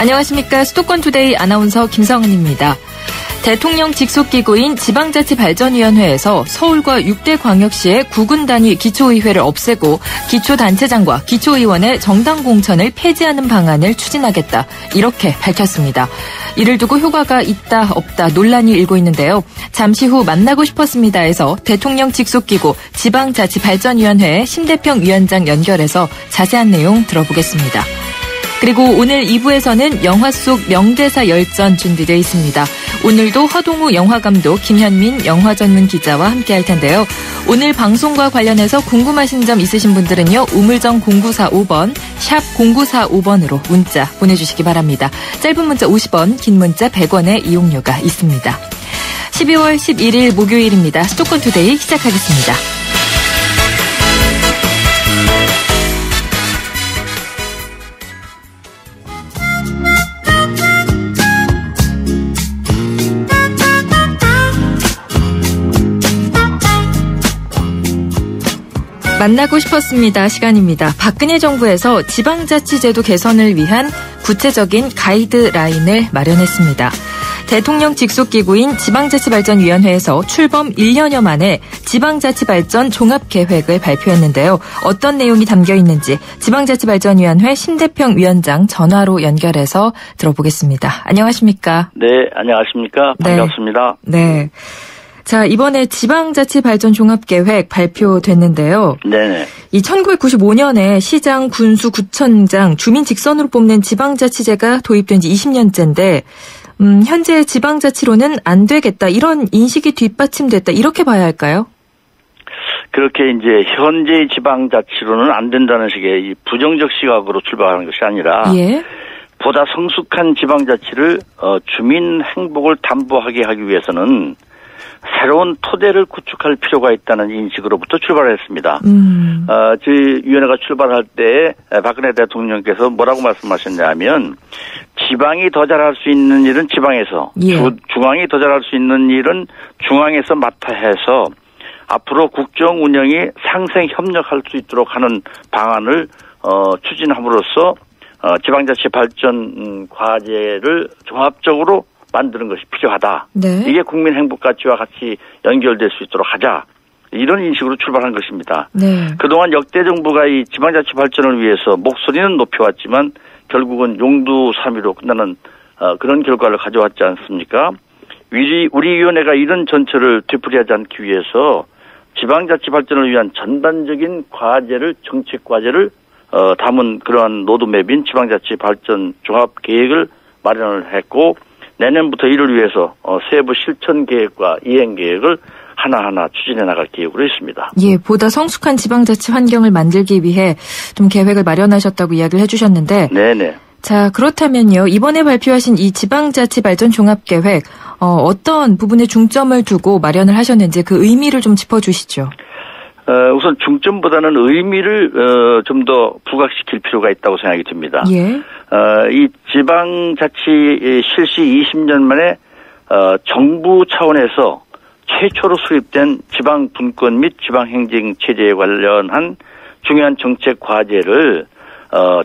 안녕하십니까. 수도권투데이 아나운서 김성은입니다. 대통령 직속기구인 지방자치발전위원회에서 서울과 6대 광역시의 9군 단위 기초의회를 없애고 기초단체장과 기초의원의 정당 공천을 폐지하는 방안을 추진하겠다. 이렇게 밝혔습니다. 이를 두고 효과가 있다 없다 논란이 일고 있는데요. 잠시 후 만나고 싶었습니다에서 대통령 직속기구 지방자치발전위원회의 심대평 위원장 연결해서 자세한 내용 들어보겠습니다. 그리고 오늘 2부에서는 영화 속 명대사 열전 준비되어 있습니다. 오늘도 허동우 영화감독, 김현민 영화전문기자와 함께할 텐데요. 오늘 방송과 관련해서 궁금하신 점 있으신 분들은요. 우물정 0945번, 샵 0945번으로 문자 보내주시기 바랍니다. 짧은 문자 50원, 긴 문자 100원의 이용료가 있습니다. 12월 11일 목요일입니다. 수도권투데이 시작하겠습니다. 만나고 싶었습니다. 시간입니다. 박근혜 정부에서 지방자치제도 개선을 위한 구체적인 가이드라인을 마련했습니다. 대통령 직속기구인 지방자치발전위원회에서 출범 1년여 만에 지방자치발전 종합계획을 발표했는데요. 어떤 내용이 담겨 있는지 지방자치발전위원회 심대평 위원장 전화로 연결해서 들어보겠습니다. 안녕하십니까? 네, 안녕하십니까? 반갑습니다. 네. 자, 이번에 지방자치발전 종합계획 발표됐는데요. 네네. 이 1995년에 시장, 군수, 구청장, 주민 직선으로 뽑는 지방자치제가 도입된 지 20년째인데, 현재 지방자치로는 안 되겠다, 이런 인식이 뒷받침됐다, 이렇게 봐야 할까요? 그렇게 이제 현재의 지방자치로는 안 된다는 식의 이 부정적 시각으로 출발하는 것이 아니라, 예. 보다 성숙한 지방자치를 주민 행복을 담보하게 하기 위해서는 새로운 토대를 구축할 필요가 있다는 인식으로부터 출발했습니다. 저희 위원회가 출발할 때 박근혜 대통령께서 뭐라고 말씀하셨냐면 지방이 더 잘할 수 있는 일은 지방에서, 예. 중앙이 더 잘할 수 있는 일은 중앙에서 맡아 해서 앞으로 국정 운영이 상생 협력할 수 있도록 하는 방안을 추진함으로써 지방자치 발전 과제를 종합적으로 만드는 것이 필요하다. 네. 이게 국민 행복 가치와 같이 연결될 수 있도록 하자. 이런 인식으로 출발한 것입니다. 네. 그동안 역대 정부가 이 지방자치 발전을 위해서 목소리는 높여왔지만 결국은 용두사미로 끝나는 그런 결과를 가져왔지 않습니까? 우리 위원회가 이런 전철을 되풀이하지 않기 위해서 지방자치 발전을 위한 전반적인 과제를, 정책 과제를 담은 그러한 로드맵인 지방자치 발전 종합계획을 마련을 했고, 내년부터 이를 위해서 세부 실천 계획과 이행 계획을 하나하나 추진해 나갈 계획으로 있습니다. 예, 보다 성숙한 지방자치 환경을 만들기 위해 좀 계획을 마련하셨다고 이야기를 해주셨는데, 네네. 자, 그렇다면요, 이번에 발표하신 이 지방자치 발전 종합계획 어떤 부분에 중점을 두고 마련을 하셨는지 그 의미를 좀 짚어주시죠. 우선 중점보다는 의미를 좀 더 부각시킬 필요가 있다고 생각이 듭니다. 예. 이 지방자치 실시 20년 만에 정부 차원에서 최초로 수립된 지방분권 및 지방행정체제에 관련한 중요한 정책 과제를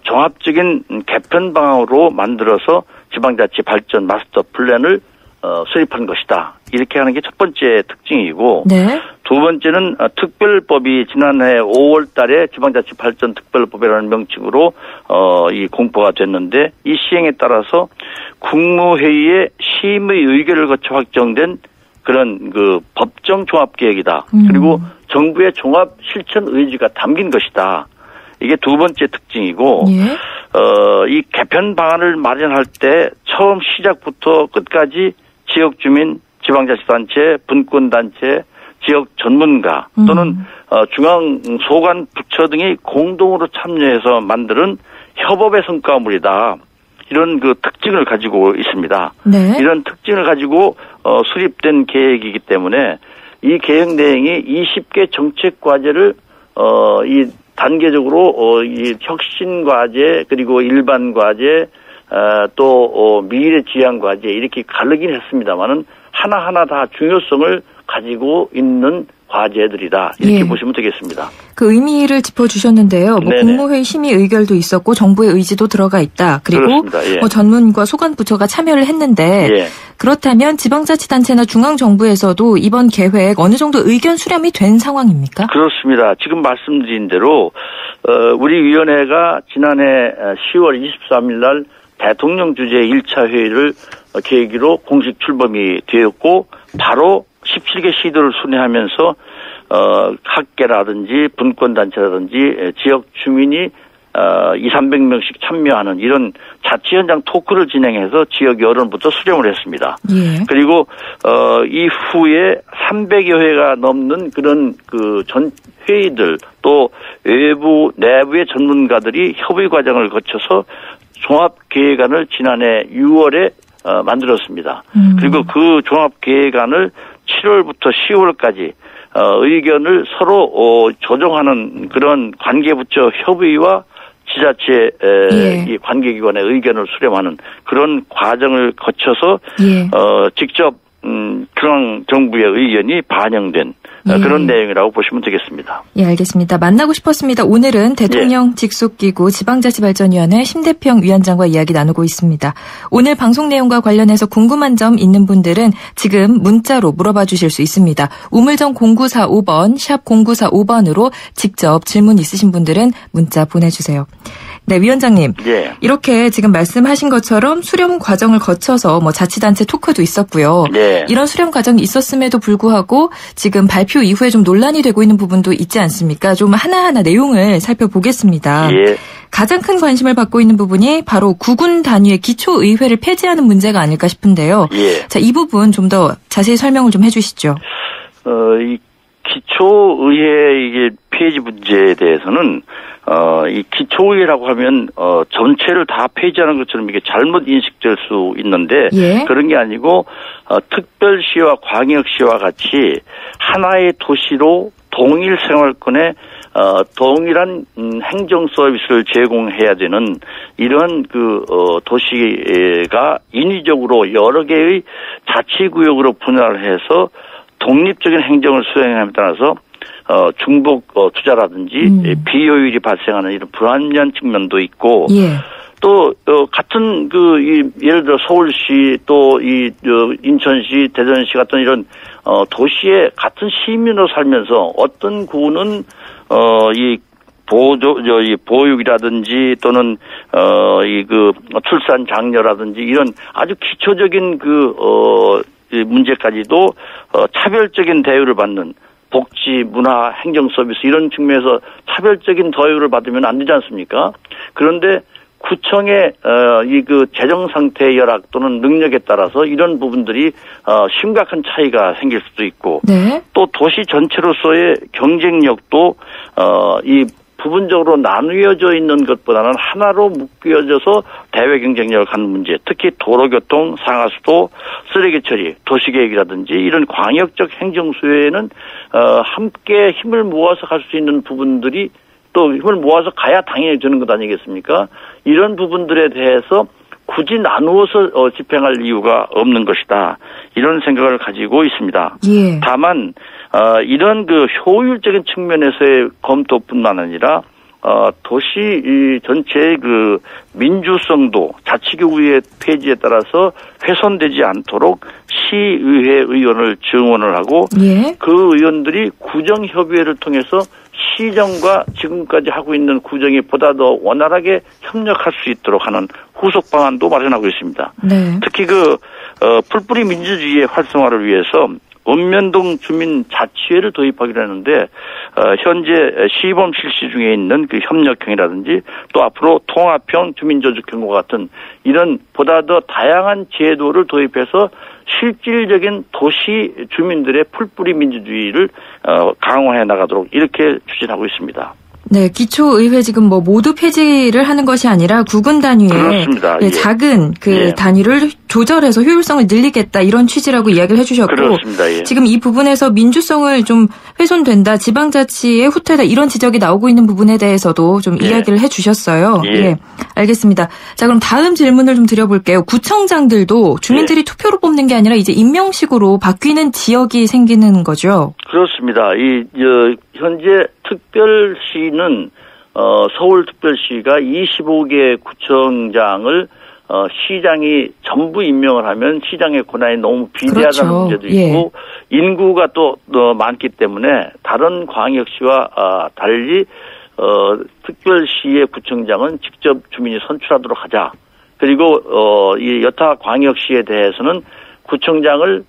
종합적인 개편 방안으로 만들어서 지방자치 발전 마스터 플랜을 수립한 것이다. 이렇게 하는 게 첫 번째 특징이고, 네. 두 번째는 특별법이 지난해 5월 달에 지방자치 발전 특별법이라는 명칭으로 이 공포가 됐는데, 이 시행에 따라서 국무회의의 심의 의결을 거쳐 확정된 그런 그 법정 종합계획이다. 그리고 정부의 종합 실천 의지가 담긴 것이다. 이게 두 번째 특징이고, 예. 이 개편 방안을 마련할 때 처음 시작부터 끝까지 지역 주민, 지방자치단체, 분권단체, 지역 전문가 또는 중앙 소관 부처 등이 공동으로 참여해서 만드는 협업의 성과물이다. 이런 그 특징을 가지고 있습니다. 네. 이런 특징을 가지고 수립된 계획이기 때문에 이 계획 내용이 20개 정책 과제를 이 단계적으로 이 혁신 과제 그리고 일반 과제 또 미래 지향 과제 이렇게 가르긴 했습니다만은 하나하나 다 중요성을 가지고 있는 과제들이다. 이렇게 보시면 되겠습니다. 그 의미를 짚어주셨는데요. 뭐 국무회의 심의 의결도 있었고 정부의 의지도 들어가 있다. 그리고 예. 뭐 전문과 소관부처가 참여를 했는데 예. 그렇다면 지방자치단체나 중앙정부에서도 이번 계획 어느 정도 의견 수렴이 된 상황입니까? 그렇습니다. 지금 말씀드린 대로 우리 위원회가 지난해 10월 23일 날 대통령 주재 1차 회의를 계기로 공식 출범이 되었고 바로 17개 시도를 순회하면서 학계라든지 분권단체라든지 지역 주민이 200~300명씩 참여하는 이런 자치 현장 토크를 진행해서 지역 여론부터 수렴을 했습니다. 예. 그리고 이후에 300여 회가 넘는 그런 그 전 회의들 또 외부 내부의 전문가들이 협의 과정을 거쳐서 종합계획안을 지난해 6월에 만들었습니다. 그리고 그 종합계획안을 7월부터 10월까지 의견을 서로 조정하는 그런 관계부처 협의와 지자체 예. 이 관계기관의 의견을 수렴하는 그런 과정을 거쳐서 예. 직접 중앙정부의 의견이 반영된 예. 그런 내용이라고 보시면 되겠습니다. 예, 알겠습니다. 만나고 싶었습니다. 오늘은 대통령 예. 직속기구 지방자치발전위원회 심대평 위원장과 이야기 나누고 있습니다. 오늘 방송 내용과 관련해서 궁금한 점 있는 분들은 지금 문자로 물어봐 주실 수 있습니다. 우물정 0945번, 샵 0945번으로 직접 질문 있으신 분들은 문자 보내주세요. 네, 위원장님. 예. 이렇게 지금 말씀하신 것처럼 수렴 과정을 거쳐서 뭐 자치단체 토크도 있었고요. 예. 이런 수렴 과정이 있었음에도 불구하고 지금 발표 이후에 좀 논란이 되고 있는 부분도 있지 않습니까? 좀 하나하나 내용을 살펴보겠습니다. 예. 가장 큰 관심을 받고 있는 부분이 바로 구군 단위의 기초의회를 폐지하는 문제가 아닐까 싶은데요. 예. 자, 이 부분 좀 더 자세히 설명을 좀 해주시죠. 이 기초의회 이게 폐지 문제에 대해서는 이 기초의회라고 하면 전체를 다 폐지하는 것처럼 이게 잘못 인식될 수 있는데 예. 그런 게 아니고 특별시와 광역시와 같이 하나의 도시로 동일 생활권에 동일한 행정 서비스를 제공해야 되는 이런 그 도시가 인위적으로 여러 개의 자치구역으로 분할을 해서 독립적인 행정을 수행함에 따라서 중복 투자라든지 비효율이 발생하는 이런 불합리한 측면도 있고 예. 또 같은 예를 들어 서울시 또 인천시, 대전시 같은 이런 도시에 같은 시민으로 살면서 어떤 구는 이 보육이라든지 또는 출산 장려라든지 이런 아주 기초적인 문제까지도 차별적인 대우를 받는 복지, 문화, 행정 서비스 이런 측면에서 차별적인 대우를 받으면 안 되지 않습니까? 그런데 구청의 재정 상태의 열악 또는 능력에 따라서 이런 부분들이 심각한 차이가 생길 수도 있고 네. 또 도시 전체로서의 경쟁력도 부분적으로 나누어져 있는 것보다는 하나로 묶여져서 대외 경쟁력을 갖는 문제, 특히 도로교통, 상하수도, 쓰레기 처리, 도시계획이라든지 이런 광역적 행정 수혜에는 함께 힘을 모아서 갈 수 있는 부분들이 또 힘을 모아서 가야 당연히 되는 것 아니겠습니까? 이런 부분들에 대해서 굳이 나누어서 집행할 이유가 없는 것이다. 이런 생각을 가지고 있습니다. 예. 다만 이런 효율적인 측면에서의 검토뿐만 아니라 도시 전체의 민주성도 자치구의 폐지에 따라서 훼손되지 않도록 시의회 의원을 증원을 하고 예. 그 의원들이 구정협의회를 통해서 시정과 지금까지 하고 있는 구정이 보다 더 원활하게 협력할 수 있도록 하는 후속 방안도 마련하고 있습니다. 네. 특히 풀뿌리 민주주의의 활성화를 위해서 읍면동 주민자치회를 도입하기로 했는데 현재 시범 실시 중에 있는 협력형이라든지 또 앞으로 통합형 주민조직형과 같은 이런 보다 더 다양한 제도를 도입해서 실질적인 도시 주민들의 풀뿌리 민주주의를 강화해 나가도록 이렇게 추진하고 있습니다. 네, 기초의회 지금 모두 폐지를 하는 것이 아니라 구군 단위의 네, 작은 예. 단위를 조절해서 효율성을 늘리겠다 이런 취지라고 이야기를 해주셨고 그렇습니다. 예. 지금 이 부분에서 민주성을 좀 훼손된다, 지방자치의 후퇴다 이런 지적이 나오고 있는 부분에 대해서도 좀 이야기를 해주셨어요. 예. 예, 알겠습니다. 자, 그럼 다음 질문을 좀 드려볼게요. 구청장들도 주민들이 투표로 뽑는 게 아니라 이제 임명식으로 바뀌는 지역이 생기는 거죠? 그렇습니다. 현재 특별시는 서울특별시가 25개 구청장을 시장이 전부 임명을 하면 시장의 권한이 너무 비대하다는 그렇죠. 문제도 있고 인구가 또 많기 때문에 다른 광역시와 달리 특별시의 구청장은 직접 주민이 선출하도록 하자. 그리고 이 여타 광역시에 대해서는 구청장을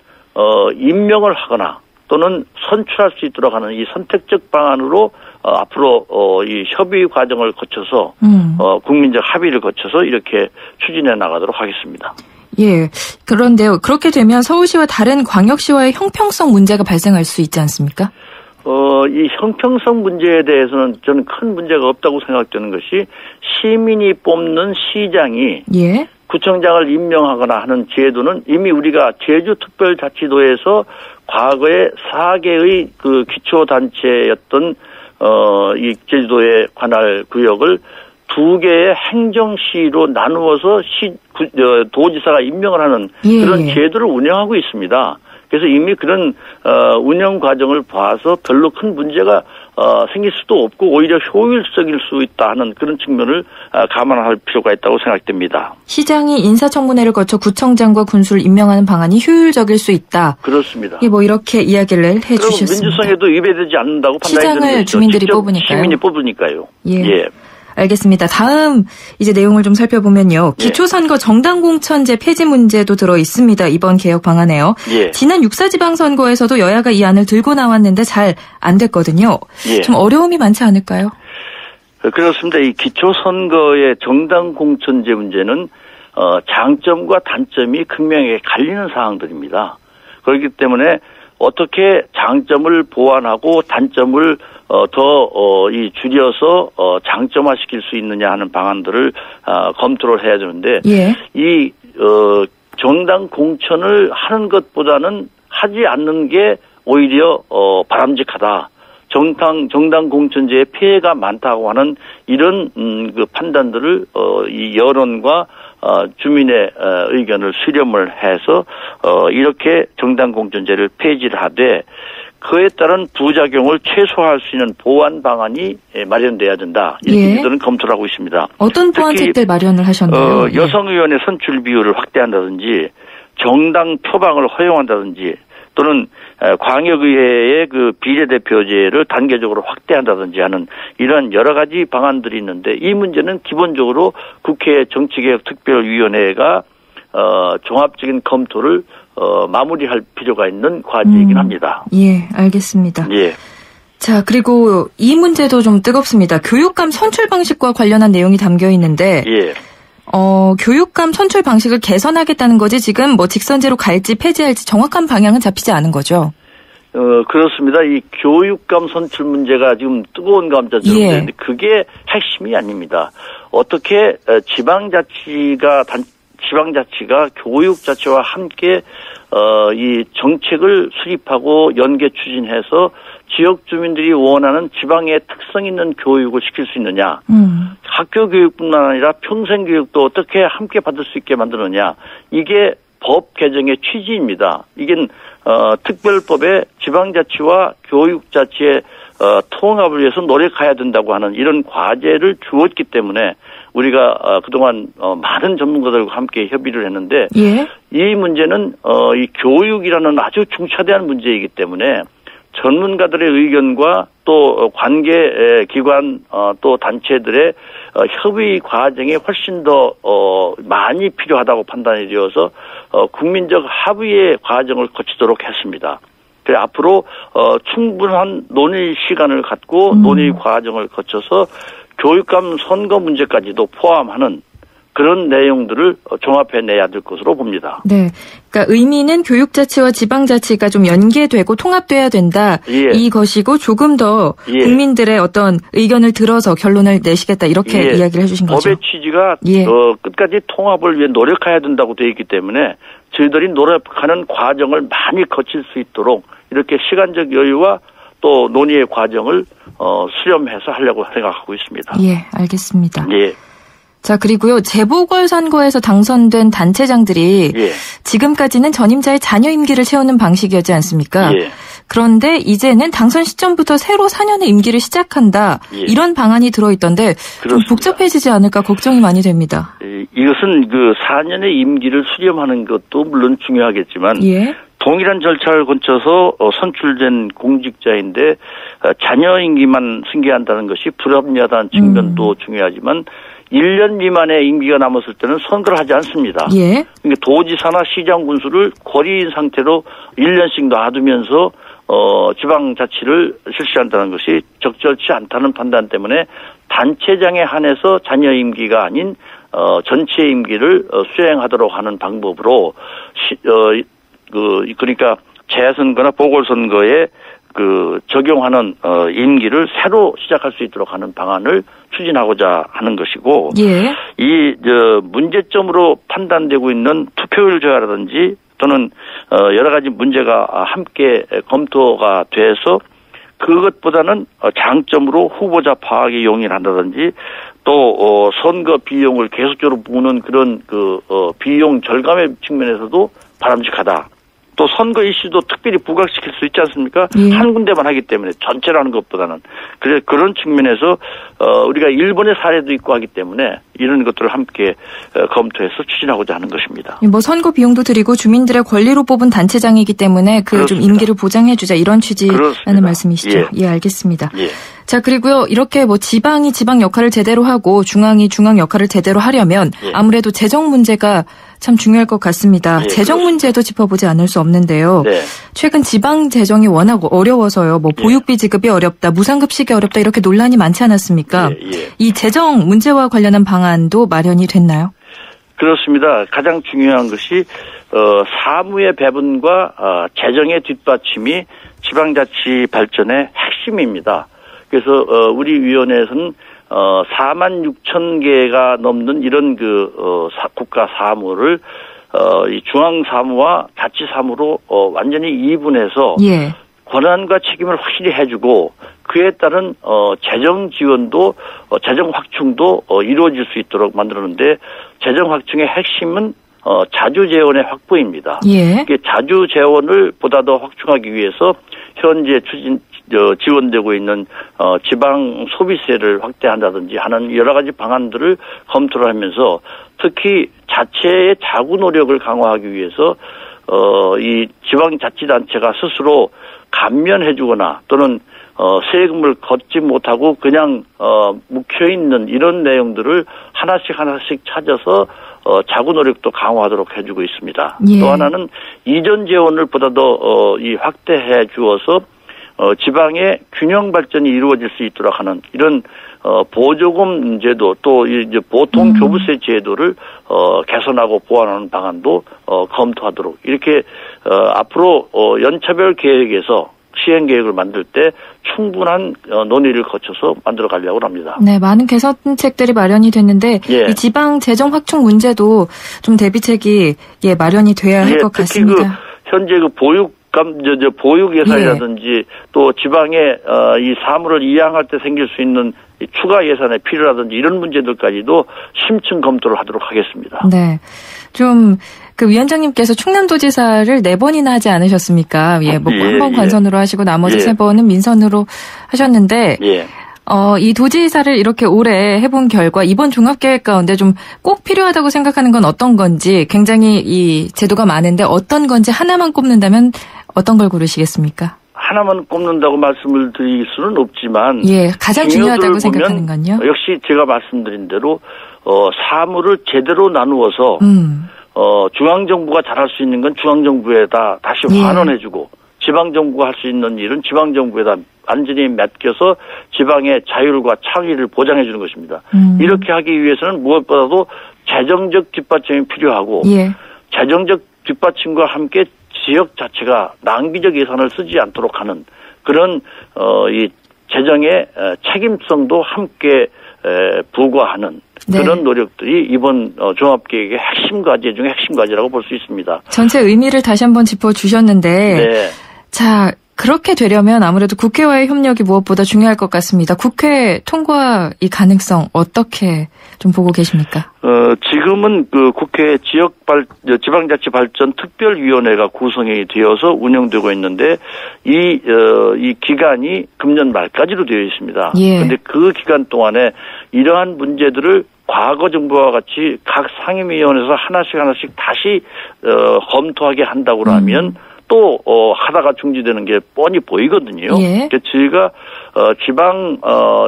임명을 하거나 또는 선출할 수 있도록 하는 이 선택적 방안으로 앞으로 이 협의 과정을 거쳐서 국민적 합의를 거쳐서 이렇게 추진해 나가도록 하겠습니다. 예. 그런데요. 그렇게 되면 서울시와 다른 광역시와의 형평성 문제가 발생할 수 있지 않습니까? 이 형평성 문제에 대해서는 저는 큰 문제가 없다고 생각되는 것이 시민이 뽑는 시장이 예. 구청장을 임명하거나 하는 제도는 이미 우리가 제주특별자치도에서 과거에 4개의 그 기초단체였던 이 제주도의 관할 구역을 2개의 행정시로 나누어서 도지사가 임명을 하는 그런 제도를 운영하고 있습니다. 그래서 이미 그런 운영 과정을 봐서 별로 큰 문제가 생길 수도 없고 오히려 효율적일 수 있다 하는 그런 측면을 감안할 필요가 있다고 생각됩니다. 시장이 인사청문회를 거쳐 구청장과 군수를 임명하는 방안이 효율적일 수 있다. 그렇습니다. 예, 뭐 이렇게 이야기를 해주셨습니다. 민주성에도 위배되지 않는다고 판단이 되는 시장을 주민들이 뽑으니까요. 시민이 뽑으니까요. 예. 알겠습니다. 다음 이제 내용을 좀 살펴보면요. 기초선거 정당공천제 폐지 문제도 들어 있습니다. 이번 개혁 방안에요. 지난 6.4 지방선거에서도 여야가 이 안을 들고 나왔는데 잘 안 됐거든요. 좀 어려움이 많지 않을까요? 그렇습니다. 이 기초선거의 정당공천제 문제는 장점과 단점이 극명하게 갈리는 사항들입니다. 그렇기 때문에 어떻게 장점을 보완하고 단점을 더 줄여서 장점화시킬 수 있느냐 하는 방안들을 검토를 해야 되는데 이 정당 공천을 하는 것보다는 하지 않는 게 오히려 바람직하다. 정당 공천제의 피해가 많다고 하는 이런 그 판단들을 이 여론과 주민의 의견을 수렴을 해서 이렇게 정당 공천제를 폐지를 하되 그에 따른 부작용을 최소화할 수 있는 보완 방안이 마련돼야 된다. 이렇게 저는 검토를 하고 있습니다. 어떤 보완책들 마련을 하셨나요? 여성 의원의 선출 비율을 확대한다든지 정당 표방을 허용한다든지 또는 광역의회의 그 비례대표제를 단계적으로 확대한다든지 하는 이런 여러 가지 방안들이 있는데 이 문제는 기본적으로 국회 정치개혁특별위원회가 종합적인 검토를 마무리할 필요가 있는 과제이긴 합니다. 예, 알겠습니다. 자, 그리고 이 문제도 좀 뜨겁습니다. 교육감 선출 방식과 관련한 내용이 담겨 있는데 교육감 선출 방식을 개선하겠다는 거지 지금 뭐 직선제로 갈지 폐지할지 정확한 방향은 잡히지 않은 거죠. 그렇습니다. 이 교육감 선출 문제가 지금 뜨거운 감자인데 그게 핵심이 아닙니다. 어떻게 지방자치가 교육자치와 함께 이 정책을 수립하고 연계 추진해서 지역 주민들이 원하는 지방의 특성 있는 교육을 시킬 수 있느냐. 학교 교육뿐만 아니라 평생 교육도 어떻게 함께 받을 수 있게 만드느냐. 이게 법 개정의 취지입니다. 이게 특별법에 지방자치와 교육자치의 통합을 위해서 노력해야 된다고 하는 이런 과제를 주었기 때문에 우리가 그동안 많은 전문가들과 함께 협의를 했는데 이 문제는 이 교육이라는 아주 중차대한 문제이기 때문에 전문가들의 의견과 또 관계 기관 또 단체들의 협의 과정이 훨씬 더 많이 필요하다고 판단이 되어서 국민적 합의의 과정을 거치도록 했습니다. 그래 앞으로 충분한 논의 시간을 갖고 논의 과정을 거쳐서 교육감 선거 문제까지도 포함하는 그런 내용들을 종합해내야 될 것으로 봅니다. 네, 그러니까 의미는 교육자치와 지방자치가 좀 연계되고 통합돼야 된다. 이것이고 조금 더 국민들의 어떤 의견을 들어서 결론을 내시겠다 이렇게 이야기를 해주신 거죠. 법의 취지가 끝까지 통합을 위해 노력해야 된다고 되어 있기 때문에 저희들이 노력하는 과정을 많이 거칠 수 있도록 이렇게 시간적 여유와 또 논의의 과정을 수렴해서 하려고 생각하고 있습니다. 알겠습니다. 자, 그리고요, 재보궐선거에서 당선된 단체장들이 지금까지는 전임자의 자녀 임기를 채우는 방식이었지 않습니까? 그런데 이제는 당선 시점부터 새로 4년의 임기를 시작한다. 예. 이런 방안이 들어있던데 좀 복잡해지지 않을까 걱정이 많이 됩니다. 이것은 그 4년의 임기를 수렴하는 것도 물론 중요하겠지만 예. 동일한 절차를 거쳐서 선출된 공직자인데 자녀 임기만 승계한다는 것이 불합리하다는 측면도 중요하지만 1년 미만의 임기가 남았을 때는 선거를 하지 않습니다. 예. 그러니까 도지사나 시장 군수를 고리인 상태로 1년씩 놔두면서 지방자치를 실시한다는 것이 적절치 않다는 판단 때문에 단체장에 한해서 자녀 임기가 아닌 전체 임기를 수행하도록 하는 방법으로 그러니까 재선거나 보궐선거에 적용하는 임기를 새로 시작할 수 있도록 하는 방안을 추진하고자 하는 것이고 예. 문제점으로 판단되고 있는 투표율 저하라든지 또는 여러 가지 문제가 함께 검토가 돼서 그것보다는 장점으로 후보자 파악에 용인한다든지 또 선거 비용을 계속적으로 부는 그런 비용 절감의 측면에서도 바람직하다. 또 선거 이슈도 특별히 부각시킬 수 있지 않습니까? 예. 한 군데만 하기 때문에 전체라는 것보다는 그래서 그런 측면에서 우리가 일본의 사례도 있고 하기 때문에 이런 것들을 함께 검토해서 추진하고자 하는 것입니다. 뭐 선거 비용도 드리고 주민들의 권리로 뽑은 단체장이기 때문에 그 좀 임기를 보장해주자 이런 취지라는 말씀이시죠? 예. 예, 알겠습니다. 예. 자, 그리고요, 이렇게 뭐 지방이 지방 역할을 제대로 하고 중앙이 중앙 역할을 제대로 하려면 예. 아무래도 재정 문제가 참 중요할 것 같습니다. 예, 재정 문제도 짚어보지 않을 수 없는데요. 네. 최근 지방 재정이 워낙 어려워서요. 뭐 보육비 지급이 어렵다, 무상급식이 어렵다 이렇게 논란이 많지 않았습니까? 예, 예. 이 재정 문제와 관련한 방안도 마련이 됐나요? 그렇습니다. 가장 중요한 것이 사무의 배분과 재정의 뒷받침이 지방자치 발전의 핵심입니다. 그래서 우리 위원회에서는 4만 6천 개가 넘는 이런 국가 사무를 이 중앙 사무와 자치 사무로 완전히 이분해서 예. 권한과 책임을 확실히 해주고 그에 따른 재정 지원도 재정 확충도 이루어질 수 있도록 만들었는데 재정 확충의 핵심은 자주 재원의 확보입니다. 예. 자주 재원을 보다 더 확충하기 위해서 현재 지원되고 있는 지방 소비세를 확대한다든지 하는 여러 가지 방안들을 검토를 하면서 특히 자체의 자구 노력을 강화하기 위해서 이 지방자치단체가 스스로 감면해주거나 또는 세금을 걷지 못하고 그냥 묵혀있는 이런 내용들을 하나씩 찾아서 자구 노력도 강화하도록 해주고 있습니다. 예. 또 하나는 이전 재원을 보다 더 확대해 주어서 지방의 균형 발전이 이루어질 수 있도록 하는 이런 보조금 제도 또 이제 보통 교부세 제도를 개선하고 보완하는 방안도 검토하도록 이렇게 앞으로 연차별 계획에서 시행 계획을 만들 때 충분한 논의를 거쳐서 만들어 가려고 합니다. 네, 많은 개선책들이 마련이 됐는데 예. 이 지방 재정 확충 문제도 좀 대비책이 마련이 돼야 할 것 같습니다. 특히 현재 보육 예산이라든지 예. 또 지방에 이 사무를 이양할 때 생길 수 있는 추가 예산의 필요라든지 이런 문제들까지도 심층 검토를 하도록 하겠습니다. 네, 좀 위원장님께서 충남도지사를 4번이나 하지 않으셨습니까? 예, 뭐 한 번 관선으로 하시고 나머지 3번은 민선으로 하셨는데. 예. 이 도지사를 이렇게 오래 해본 결과 이번 종합계획 가운데 좀 꼭 필요하다고 생각하는 건 어떤 건지 굉장히 이 제도가 많은데 어떤 건지 하나만 꼽는다면 어떤 걸 고르시겠습니까? 하나만 꼽는다고 말씀을 드릴 수는 없지만 예, 가장 중요하다고 생각하는 건요? 역시 제가 말씀드린 대로 사무를 제대로 나누어서 중앙정부가 잘할 수 있는 건 중앙정부에다 다시 환원해주고 지방정부가 할 수 있는 일은 지방정부에다 완전히 맡겨서 지방의 자율과 창의를 보장해 주는 것입니다. 이렇게 하기 위해서는 무엇보다도 재정적 뒷받침이 필요하고 예. 재정적 뒷받침과 함께 지역 자체가 낭비적 예산을 쓰지 않도록 하는 그런 이 재정의 책임성도 함께 부과하는 네. 그런 노력들이 이번 종합계획의 핵심 과제 중에 핵심 과제라고 볼 수 있습니다. 전체 의미를 다시 한번 짚어주셨는데 네. 자, 그렇게 되려면 아무래도 국회와의 협력이 무엇보다 중요할 것 같습니다. 국회 통과 이 가능성 어떻게 좀 보고 계십니까? 지금은 그 국회 지방자치발전특별위원회가 구성이 되어서 운영되고 있는데 이 기간이 금년 말까지로 되어 있습니다. 그런데 그 기간 동안에 이러한 문제들을 과거 정부와 같이 각 상임위원회에서 하나씩 다시 검토하게 한다고 하면 또 하다가 중지되는 게 뻔히 보이거든요. 그래서 저희가 지방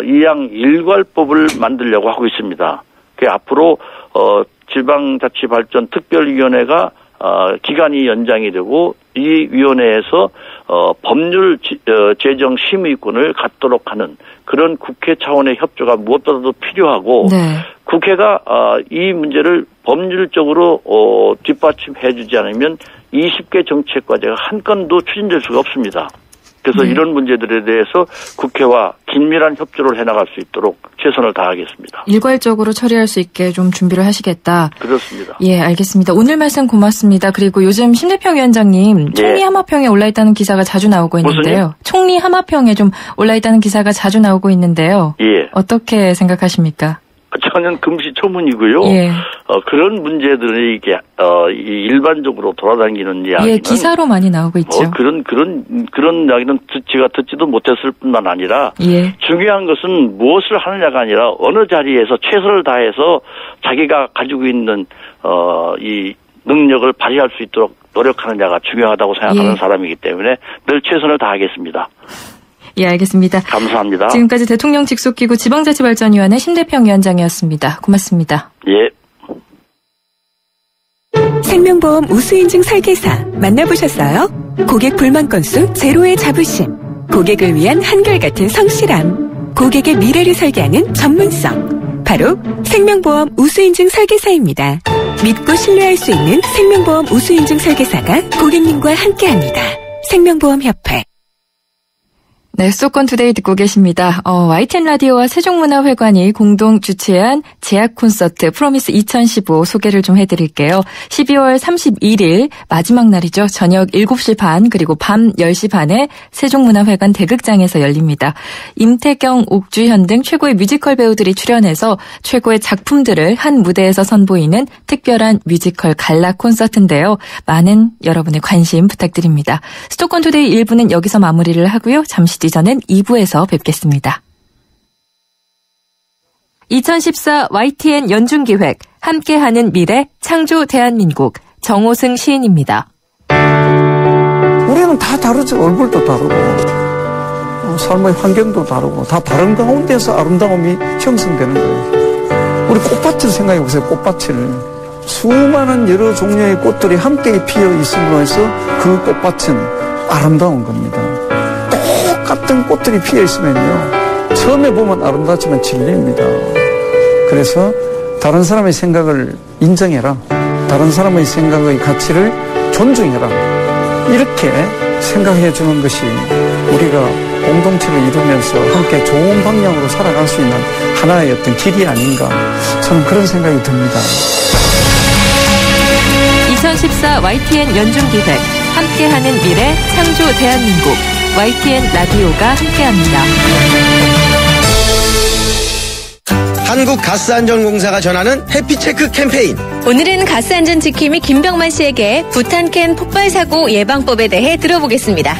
이양 일괄법을 만들려고 하고 있습니다. 그 앞으로 지방자치발전특별위원회가 기간이 연장이 되고 이 위원회에서 법률 제정 심의권을 갖도록 하는 그런 국회 차원의 협조가 무엇보다도 필요하고 국회가 이 문제를 법률적으로 뒷받침해 주지 않으면 20개 정책 과제가 한 건도 추진될 수가 없습니다. 그래서 이런 문제들에 대해서 국회와 긴밀한 협조를 해나갈 수 있도록 최선을 다하겠습니다. 일괄적으로 처리할 수 있게 좀 준비를 하시겠다. 그렇습니다. 예, 알겠습니다. 오늘 말씀 고맙습니다. 그리고 요즘 심대평 위원장님 총리 함화평에 올라있다는 기사가 자주 나오고 있는데요. 총리 함화평에 좀 올라있다는 기사가 자주 나오고 있는데요. 어떻게 생각하십니까? 저는 금시초문이고요. 그런 문제들이 이게 일반적으로 돌아다니는 이야기는 기사로 많이 나오고 있죠. 그런 이야기는 제가 듣지도 못했을 뿐만 아니라 중요한 것은 무엇을 하느냐가 아니라 어느 자리에서 최선을 다해서 자기가 가지고 있는 이 능력을 발휘할 수 있도록 노력하느냐가 중요하다고 생각하는 사람이기 때문에 늘 최선을 다하겠습니다. 예, 알겠습니다. 감사합니다. 지금까지 대통령 직속기구 지방자치발전위원회 심대평 위원장이었습니다. 고맙습니다. 예. 생명보험 우수인증 설계사 만나보셨어요? 고객 불만 건수 제로의 자부심, 고객을 위한 한결같은 성실함, 고객의 미래를 설계하는 전문성, 바로 생명보험 우수인증 설계사입니다. 믿고 신뢰할 수 있는 생명보험 우수인증 설계사가 고객님과 함께합니다. 생명보험협회. 네, 수도권 투데이 듣고 계십니다. YTN 라디오와 세종문화회관이 공동 주최한 제약 콘서트 프로미스 2015 소개를 좀 해드릴게요. 12월 31일 마지막 날이죠. 저녁 7시 반 그리고 밤 10시 반에 세종문화회관 대극장에서 열립니다. 임태경, 옥주현 등 최고의 뮤지컬 배우들이 출연해서 최고의 작품들을 한 무대에서 선보이는 특별한 뮤지컬 갈라 콘서트인데요. 많은 여러분의 관심 부탁드립니다. 수도권 투데이 1부는 여기서 마무리를 하고요. 잠시 뒤전엔 2부에서 뵙겠습니다. 2014 YTN 연중기획 함께하는 미래 창조 대한민국 정호승 시인입니다. 우리는 다 다르죠. 얼굴도 다르고 삶의 환경도 다르고 다 다른 가운데서 아름다움이 형성되는 거예요. 우리 꽃밭을 생각해 보세요. 꽃밭을 수많은 여러 종류의 꽃들이 함께 피어 있음으로 해서 그 꽃밭은 아름다운 겁니다. 똑같은 꽃들이 피어있으면요 처음에 보면 아름답지만 질립니다. 그래서 다른 사람의 생각을 인정해라, 다른 사람의 생각의 가치를 존중해라, 이렇게 생각해 주는 것이 우리가 공동체를 이루면서 함께 좋은 방향으로 살아갈 수 있는 하나의 어떤 길이 아닌가, 저는 그런 생각이 듭니다. 2014 YTN 연중기획 함께하는 미래 창조 대한민국 YTN 라디오가 함께합니다. 한국가스안전공사가 전하는 해피체크 캠페인. 오늘은 가스안전지킴이 김병만 씨에게 부탄캔 폭발사고 예방법에 대해 들어보겠습니다.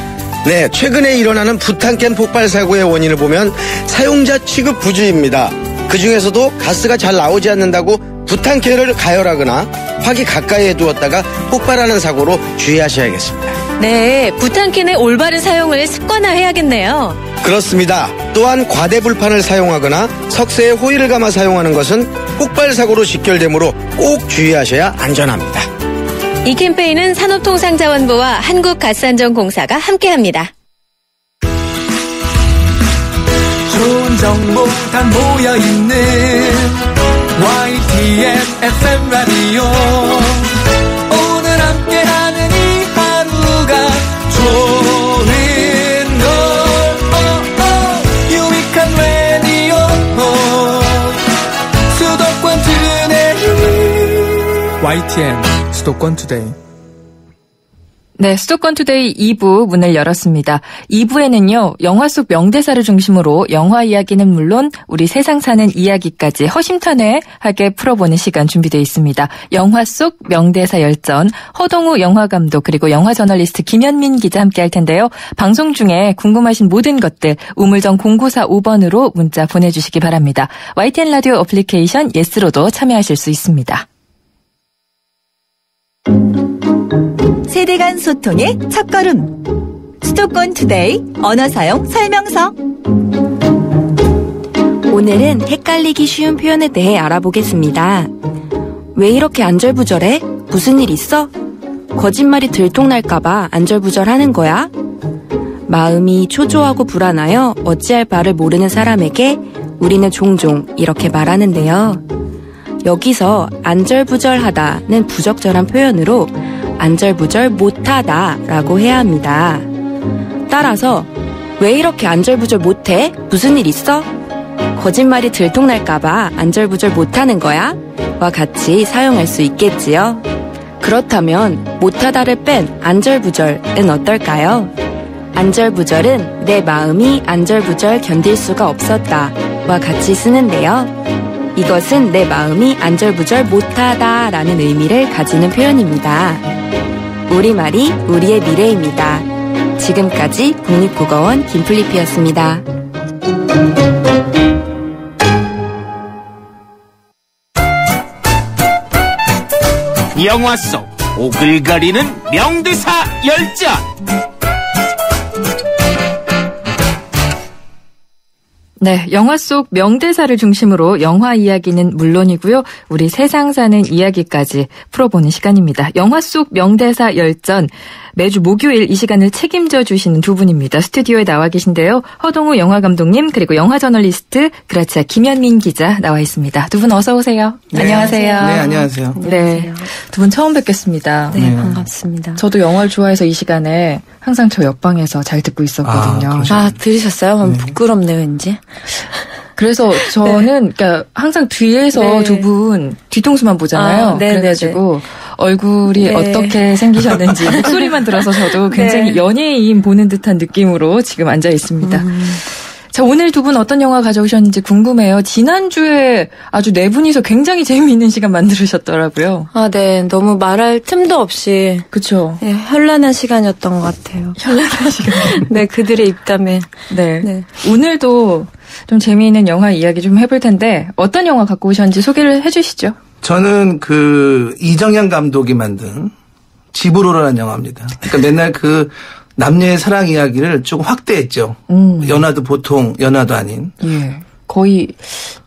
네, 최근에 일어나는 부탄캔 폭발사고의 원인을 보면 사용자 취급 부주의입니다. 그중에서도 가스가 잘 나오지 않는다고 부탄캔을 가열하거나 화기 가까이에 두었다가 폭발하는 사고로 주의하셔야겠습니다. 네, 부탄캔의 올바른 사용을 습관화해야겠네요. 그렇습니다. 또한 과대불판을 사용하거나 석쇠에 호일을 감아 사용하는 것은 폭발사고로 직결되므로 꼭 주의하셔야 안전합니다. 이 캠페인은 산업통상자원부와 한국가스안전공사가 함께합니다. 좋은 정보 다 모여있는 YTN FM 라디오, 오늘 함께하는 이 하루가 좋은 걸 유익한 라디오 수도권 투데이 YTN 수도권 투데이. 네, 수도권 투데이 2부 문을 열었습니다. 2부에는요, 영화 속 명대사를 중심으로 영화 이야기는 물론 우리 세상 사는 이야기까지 허심탄회하게 풀어보는 시간 준비되어 있습니다. 영화 속 명대사 열전, 허동우 영화감독 그리고 영화 저널리스트 김현민 기자 함께 할 텐데요. 방송 중에 궁금하신 모든 것들 우물정 0945번으로 문자 보내주시기 바랍니다. YTN 라디오 어플리케이션 예스로도 참여하실 수 있습니다. 세대 간 소통의 첫걸음. 수도권 투데이 언어 사용 설명서. 오늘은 헷갈리기 쉬운 표현에 대해 알아보겠습니다. 왜 이렇게 안절부절해? 무슨 일 있어? 거짓말이 들통날까봐 안절부절하는 거야? 마음이 초조하고 불안하여 어찌할 바를 모르는 사람에게 우리는 종종 이렇게 말하는데요. 여기서 안절부절하다는 부적절한 표현으로 안절부절 못하다라고 해야 합니다. 따라서 왜 이렇게 안절부절 못해? 무슨 일 있어? 거짓말이 들통날까봐 안절부절 못하는 거야? 와 같이 사용할 수 있겠지요. 그렇다면 못하다를 뺀 안절부절은 어떨까요? 안절부절은 내 마음이 안절부절 견딜 수가 없었다 와 같이 쓰는데요. 이것은 내 마음이 안절부절 못하다 라는 의미를 가지는 표현입니다. 우리말이 우리의 미래입니다. 지금까지 국립국어원 김플리피였습니다. 영화 속 오글거리는 명대사 열전. 네, 영화 속 명대사를 중심으로 영화 이야기는 물론이고요. 우리 세상 사는 이야기까지 풀어보는 시간입니다. 영화 속 명대사 열전. 매주 목요일 이 시간을 책임져 주시는 두 분입니다. 스튜디오에 나와 계신데요. 허동우 영화감독님 그리고 영화 저널리스트 그라치아 김현민 기자 나와 있습니다. 두 분 어서 오세요. 네. 안녕하세요. 네, 안녕하세요. 네, 두 분 처음 뵙겠습니다. 네, 반갑습니다. 저도 영화를 좋아해서 이 시간에 항상 저 옆방에서 잘 듣고 있었거든요. 들으셨어요? 부끄럽네요, 왠지. 그래서 저는 그러니까 항상 뒤에서 두 분 뒤통수만 보잖아요. 그래가지고 얼굴이 어떻게 생기셨는지 목소리만 들어서 저도 굉장히 연예인 보는 듯한 느낌으로 지금 앉아 있습니다. 자, 오늘 두 분 어떤 영화 가져오셨는지 궁금해요. 지난주에 아주 네 분이서 굉장히 재미있는 시간 만들으셨더라고요. 네. 너무 말할 틈도 없이. 그쵸. 네, 현란한 시간이었던 것 같아요. 현란한 시간. 네, 그들의 입담에. 네. 오늘도 좀 재미있는 영화 이야기 좀 해볼 텐데 어떤 영화 갖고 오셨는지 소개를 해주시죠. 저는 이정현 감독이 만든 집으로라는 영화입니다. 그러니까 맨날 남녀의 사랑 이야기를 조금 확대했죠. 연하도 보통 연하도 아닌. 예. 거의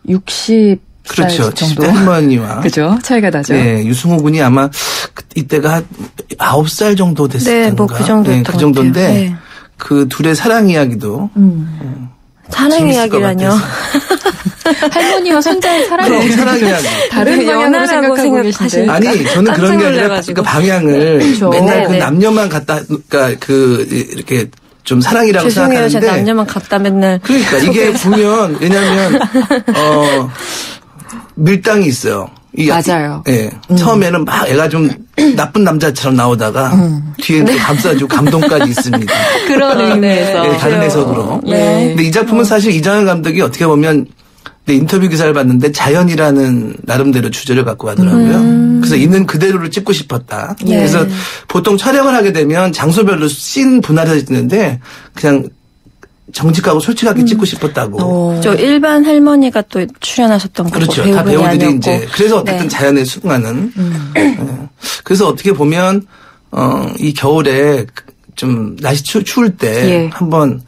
60살 그렇죠. 정도. 70대 할머니와. 그죠. 차이가 나죠. 네. 유승호 군이 아마 이때가 한 9살 정도 됐을 텐가. 그 정도였던 그 정도인데 그 둘의 사랑 이야기도 사랑 이야기라뇨. 할머니와 손자의 사랑 이야기. 사랑 이야기. 다른 방향으로 생각하고 계신데. 아니, 저는 그런 게 아니라 그 방향을 그렇죠. 맨날 남녀만 갖다 그러니까 이렇게 좀 사랑이라고 죄송해요, 생각하는데. 제가 남녀만 갖다 맨날. 그러니까 이게 보면 왜냐하면 밀당이 있어요. 맞아요. 예. 처음에는 막 애가 좀 나쁜 남자처럼 나오다가 뒤에 또 감싸주고 감동까지 있습니다. 그런 의미에서. 네, 다른 해석으로. 네. 근데 이 작품은 사실 이정현 감독이 어떻게 보면 인터뷰 기사를 봤는데 자연이라는 나름대로 주제를 갖고 가더라고요. 그래서 있는 그대로를 찍고 싶었다. 그래서 보통 촬영을 하게 되면 장소별로 씬 분할해지는데 그냥 정직하고 솔직하게 찍고 싶었다고. 저 일반 할머니가 또 출연하셨던 거고. 그렇죠. 다 배우들이 이제 그래서 어쨌든 자연에 수긍하는. 그래서 어떻게 보면 이 겨울에 좀 날씨 추울 때 한번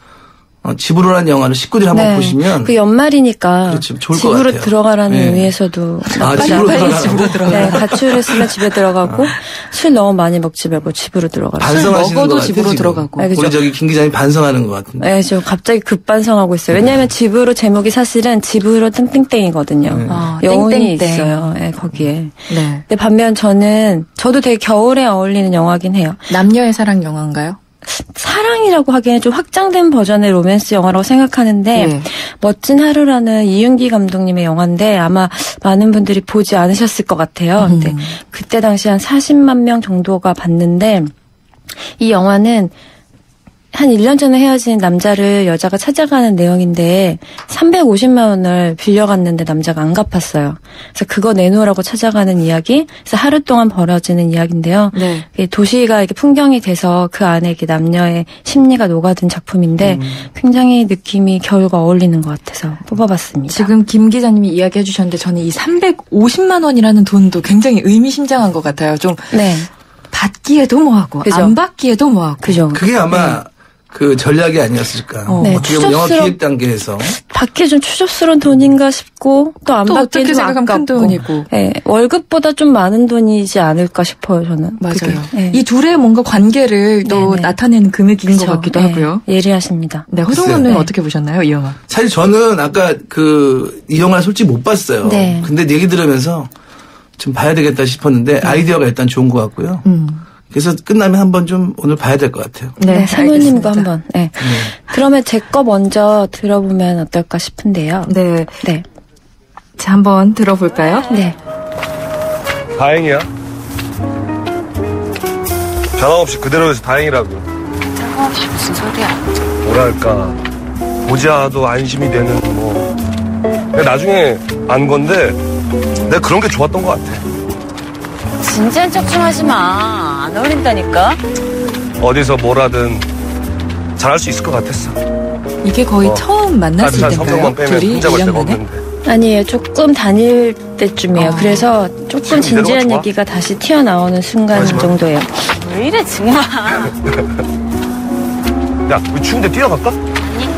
집으로라는 영화를 식구들이 한번 보시면 그 연말이니까 그렇죠. 좋을 것 집으로 같아요. 들어가라는 의미에서도 집으로 들어가라고. 네, 가출했으면 집에 들어가고 술 너무 많이 먹지 말고 집으로 들어가라. 반성하시는 것 같아요. 집으로 들어가고. 네, 우리 저기 김 기자님 반성하는 것 같은데. 네, 저 갑자기 급반성하고 있어요. 왜냐하면 집으로 제목이 사실은 집으로 땡땡땡이거든요. 여운이 땡땡땡. 있어요. 네, 거기에. 네. 근데 반면 저도 되게 겨울에 어울리는 영화긴 해요. 남녀의 사랑 영화인가요? 사랑이라고 하기에는 좀 확장된 버전의 로맨스 영화라고 생각하는데 멋진 하루라는 이윤기 감독님의 영화인데 아마 많은 분들이 보지 않으셨을 것 같아요. 근데 그때 당시 한 40만 명 정도가 봤는데 이 영화는 한 1년 전에 헤어진 남자를 여자가 찾아가는 내용인데 350만 원을 빌려갔는데 남자가 안 갚았어요. 그래서 그거 내놓으라고 찾아가는 이야기. 그래서 하루 동안 벌어지는 이야기인데요. 네. 도시가 이렇게 풍경이 돼서 그 안에 이렇게 남녀의 심리가 녹아든 작품인데 굉장히 느낌이 겨울과 어울리는 것 같아서 뽑아봤습니다. 지금 김 기자님이 이야기해 주셨는데 저는 이 350만 원이라는 돈도 굉장히 의미심장한 것 같아요. 좀 네. 받기에도 뭐하고 그죠? 안 받기에도 뭐하고. 그죠. 그게 아마 그 전략이 아니었을까. 네, 어떻게 보면 영화 기획 단계에서. 받기에 좀 추접스러운 돈인가 싶고 또 안 또 받기에 어떻게 좀 생각하면 큰 아깝고. 돈이고. 네, 월급보다 좀 많은 돈이지 않을까 싶어요, 저는. 맞아요. 그게. 네. 이 둘의 뭔가 관계를 또 네네. 나타내는 금액인 그쵸. 것 같기도 네, 하고요. 예리하십니다. 네, 허성원님 네. 어떻게 보셨나요, 이 영화? 사실 저는 아까 이 영화를 솔직히 못 봤어요. 네. 근데 얘기 들으면서 좀 봐야 되겠다 싶었는데 아이디어가 일단 좋은 것 같고요. 그래서 끝나면 한번 좀 오늘 봐야 될 것 같아요. 네, 사모님과 알겠습니다. 한번. 네. 그러면 제 거 먼저 들어보면 어떨까 싶은데요. 네. 네. 자, 한번 들어볼까요? 네. 다행이야. 전화 없이 그대로여서 다행이라고. 전화 없이 무슨 소리야? 뭐랄까 보지 않아도 안심이 되는 내가 나중에 안 건데 내가 그런 게 좋았던 것 같아. 진지한 척 좀 하지 마. 안 어울린다니까. 어디서 뭐라든 잘할 수 있을 것 같았어. 이게 거의 처음 만났을 때인가요? 성적만 빼면 둘이 혼자 볼 1년 데가 만에? 없는데. 아니에요. 조금 다닐 때쯤이에요. 그래서 조금 지금 이대로가 진지한 좋아? 얘기가 다시 튀어나오는 순간 하지 마. 정도예요. 왜 이래 정말. 야 우리 추운데 뛰어갈까? 아니.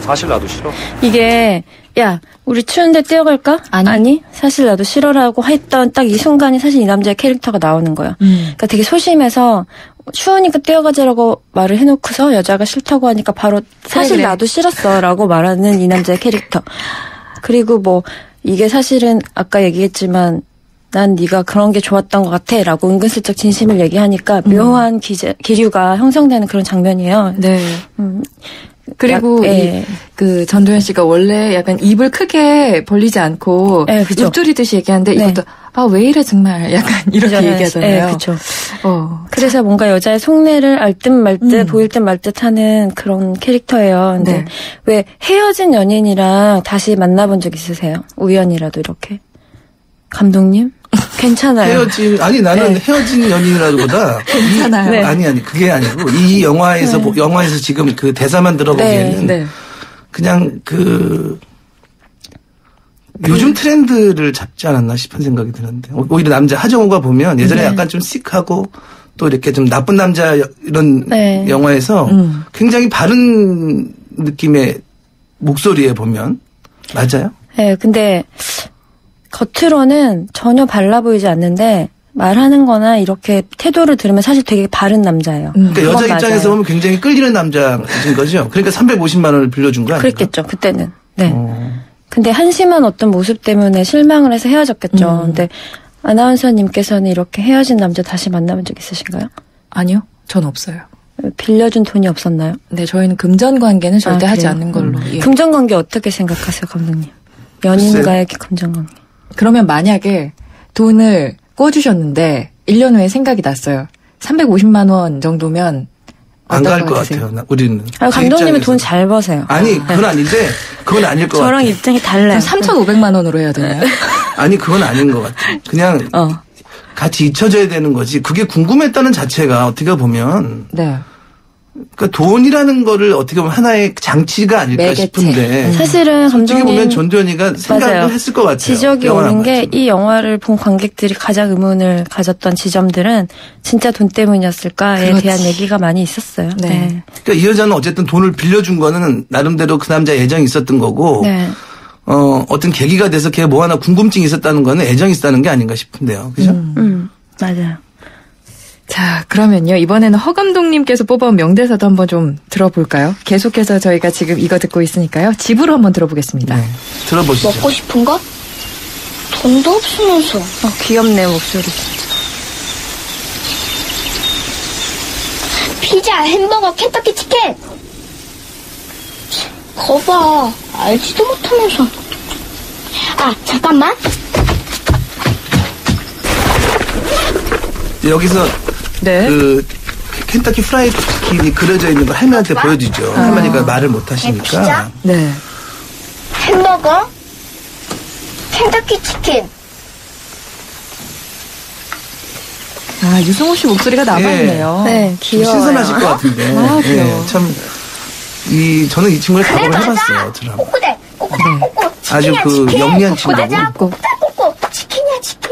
사실 나도 싫어. 이게 야 우리 추운데 뛰어갈까? 아니 사실 나도 싫어라고 했던 딱 이 순간이 사실 이 남자의 캐릭터가 나오는 거예요. 그러니까 되게 소심해서 추우니까 뛰어가자라고 말을 해놓고서 여자가 싫다고 하니까 바로 사실 그래. 나도 싫었어라고 말하는 이 남자의 캐릭터. 그리고 뭐 이게 사실은 아까 얘기했지만 난 네가 그런 게 좋았던 것 같아라고 은근슬쩍 진심을 얘기하니까 묘한 기류가 형성되는 그런 장면이에요. 네. 그리고 네. 그 전도연 씨가 원래 약간 입을 크게 벌리지 않고 네, 그죠. 읊조리듯이 얘기하는데 네. 이것도 왜 이래 정말 약간 이렇게 그죠. 얘기하잖아요. 네, 그렇죠. 그래서 뭔가 여자의 속내를 알 듯 말 듯 보일 듯 말 듯 하는 그런 캐릭터예요. 근데 네. 왜 헤어진 연인이랑 다시 만나본 적 있으세요? 우연이라도 이렇게. 감독님? 괜찮아요. 나는 네. 헤어진 연인이라기보다 괜찮아요. 네. 아니 그게 아니고 이 영화에서 영화에서 지금 그 대사만 들어보기에는 네. 그냥 요즘 트렌드를 잡지 않았나 싶은 생각이 드는데 오히려 남자 하정우가 보면 예전에 네. 약간 좀 씩하고 또 이렇게 좀 나쁜 남자 이런 네. 영화에서 굉장히 바른 느낌의 목소리에 보면 맞아요? 네, 근데 겉으로는 전혀 발라 보이지 않는데 말하는 거나 이렇게 태도를 들으면 사실 되게 바른 남자예요. 그러니까 여자 그건 입장에서 맞아요. 보면 굉장히 끌리는 남자인 거죠. 그러니까 350만 원을 빌려준 거 아니에요? 그랬겠죠, 그때는. 네. 근데 한심한 어떤 모습 때문에 실망을 해서 헤어졌겠죠. 근데 아나운서님께서는 이렇게 헤어진 남자 다시 만나본 적 있으신가요? 아니요. 전 없어요. 빌려준 돈이 없었나요? 네, 저희는 금전 관계는 절대 하지 그래요? 않는 걸로. 예. 금전 관계 어떻게 생각하세요, 감독님? 연인과의 금전 관계. 그러면 만약에 돈을 꿔주셨는데 1년 후에 생각이 났어요. 350만 원 정도면 안 갈 것 같아요. 우리는. 감독님은 돈 잘 버세요. 아니 그건 아닌데 그건 아닐 것 저랑 같아요. 입장이 달라요. 3,500만 원으로 해야 되나요? 아니 그건 아닌 것 같아요. 그냥 같이 잊혀져야 되는 거지. 그게 궁금했다는 자체가 어떻게 보면 네. 그러니까 돈이라는 거를 어떻게 보면 하나의 장치가 아닐까 매개체. 싶은데 사실은 어떻게 감독님 보면 전도연이가 생각을 맞아요. 했을 것 같아요. 지적이 오는 게 이 영화를 본 관객들이 가장 의문을 가졌던 지점들은 진짜 돈 때문이었을까에 그렇지. 대한 얘기가 많이 있었어요. 네. 그러니까 이 여자는 어쨌든 돈을 빌려준 거는 나름대로 그 남자 애정이 있었던 거고 네. 어떤 계기가 돼서 걔 뭐 하나 궁금증이 있었다는 거는 애정이 있었다는 게 아닌가 싶은데요. 그죠? 맞아요. 자, 그러면요. 이번에는 허 감독님께서 뽑아온 명대사도 한번 좀 들어볼까요? 계속해서 저희가 지금 이거 듣고 있으니까요. 집으로 한번 들어보겠습니다. 네. 들어보시죠. 먹고 싶은 거? 돈도 없으면서. 귀엽네 목소리 진짜. 피자, 햄버거, 켄터키 치킨. 거봐, 알지도 못하면서. 아, 잠깐만. 여기서 네. 그 켄터키 프라이드 치킨이 그려져 있는 걸 할머니한테 보여주죠. 할머니가 말을 못 하시니까. 피자? 네. 햄버거? 켄터키 치킨. 아, 유승호 씨 목소리가 남아있네요. 네, 귀여워요. 신선하실 것 같은데. 아, 귀여워. 참, 저는 이 친구를 작업을 해봤어요. 저랑. 꼬꼬대, 꼬꼬대, 꼬꼬. 아주 그 영리한 친구고. 꼬꼬, 치킨이야, 치킨.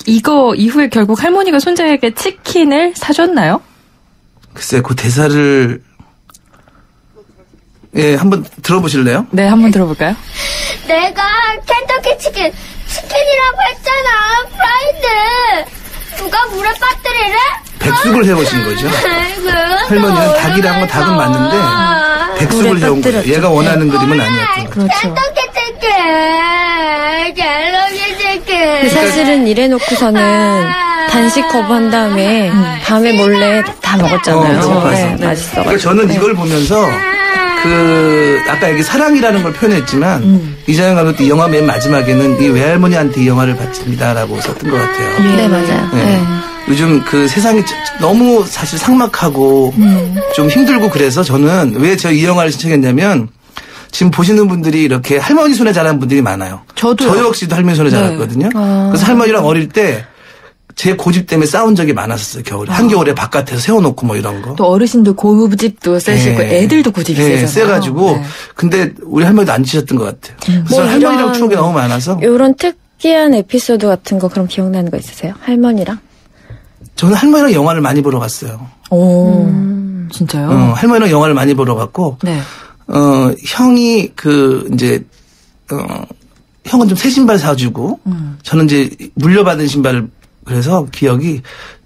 이거 이후에 결국 할머니가 손자에게 치킨을 사줬나요? 글쎄, 그 대사를, 한번 들어보실래요? 네, 한번 들어볼까요? 내가 켄터키 치킨이라고 했잖아. 프라이드. 누가 물에 빠뜨리래? 백숙을 해오신 거죠. 할머니는 닭이랑 닭은 맞는데 백숙을 해온 거예요. 얘가 원하는 그림은 아니었던 거죠. 그렇죠. 켄터키 치킨. 사실은 이래놓고서는 단식 거부한 다음에 밤에 몰래 다 먹었잖아요. 네, 맛있어. 그러니까 저는 이걸 보면서 아까 여기 사랑이라는 걸 표현했지만 이장현 감독도 이 영화 맨 마지막에는 이 외할머니한테 이 영화를 바칩니다라고 썼던 것 같아요. 네, 맞아요. 네. 네. 요즘 그 세상이 너무 사실 삭막하고 좀 힘들고 그래서 저는 왜 저 이 영화를 신청했냐면 지금 보시는 분들이 이렇게 할머니 손에 자란 분들이 많아요. 저 역시도 할머니 손에 자랐거든요. 그래서 할머니랑 어릴 때 제 고집 때문에 싸운 적이 많았었어요. 겨울에. 한겨울에 바깥에서 세워놓고 뭐 이런 거. 또 어르신도 고집도 세시고 애들도 고집이 세잖아요. 세가지고. 네. 근데 우리 할머니도 안 치셨던 것 같아요. 그래서 할머니랑 추억이 너무 많아서. 이런 특이한 에피소드 같은 거 그럼 기억나는 거 있으세요? 할머니랑? 저는 할머니랑 영화를 많이 보러 갔어요. 오, 진짜요? 할머니랑 영화를 많이 보러 갔고. 네. 형이 형은 좀 새 신발 사주고. 저는 이제 물려받은 신발을 그래서 기억이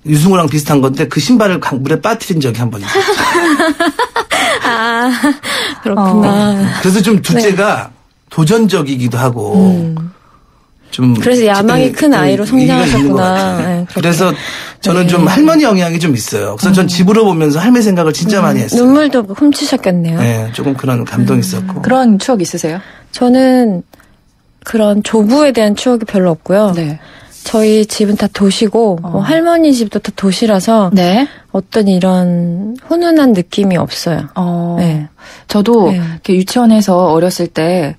유승우랑 비슷한 건데 그 신발을 물에 빠뜨린 적이 한 번 있어요. 아, 그렇구나. 그래서 좀 둘째가 도전적이기도 하고 좀 그래서 야망이 큰 아이로 성장하셨구나. 네, 그래서 저는 좀 할머니 영향이 좀 있어요. 그래서 전 집으로 보면서 할머니 생각을 진짜 많이 했어요. 눈물도 훔치셨겠네요. 네, 조금 그런 감동이 있었고. 그런 추억 있으세요? 저는 그런 조부에 대한 추억이 별로 없고요. 네. 저희 집은 다 도시고 할머니 집도 다 도시라서 네. 어떤 이런 훈훈한 느낌이 없어요. 네. 저도 이렇게 유치원에서 어렸을 때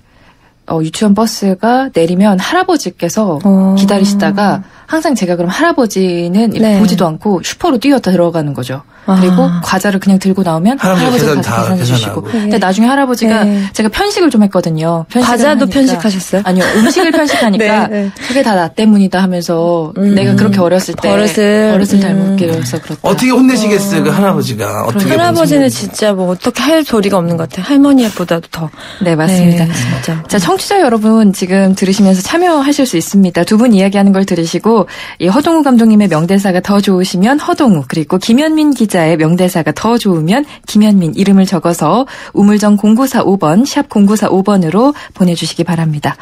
유치원 버스가 내리면 할아버지께서 기다리시다가 항상 제가 그럼 할아버지는 이렇게 보지도 않고 슈퍼로 뛰어다 들어가는 거죠. 그리고 과자를 그냥 들고 나오면 할아버지가 가서 계산 주시고. 근데 나중에 할아버지가 제가 편식을 좀 했거든요. 과자도 편식하셨어요? 아니요. 음식을 편식하니까 그게 다 나 때문이다 하면서 내가 그렇게 어렸을 때 버릇을 잘못 길어서 그렇다. 어떻게 혼내시겠어요, 그 할아버지가. 어떻게 할아버지는 진짜 뭐 어떻게 할 소리가 없는 것 같아요. 할머니보다도 더. 네, 맞습니다. 네, 진짜. 자, 청취자 여러분 지금 들으시면서 참여하실 수 있습니다. 두 분 이야기하는 걸 들으시고 이 허동우 감독님의 명대사가 더 좋으시면 허동우, 그리고 김현민 기자의 명대사가 더 좋으면 김현민 이름을 적어서 우물정 0945번 샵 0945번으로 보내주시기 바랍니다.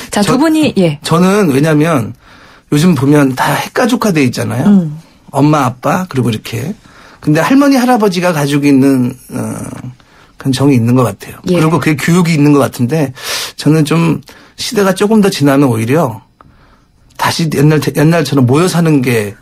자, 두 분이 저는 왜냐면 요즘 보면 다 핵가족화돼 있잖아요. 엄마 아빠 그리고 이렇게. 근데 할머니 할아버지가 가지고 있는 그런 정이 있는 것 같아요. 그리고 그게 교육이 있는 것 같은데 저는 좀 시대가 조금 더 지나면 오히려 다시 옛날처럼 모여 사는 게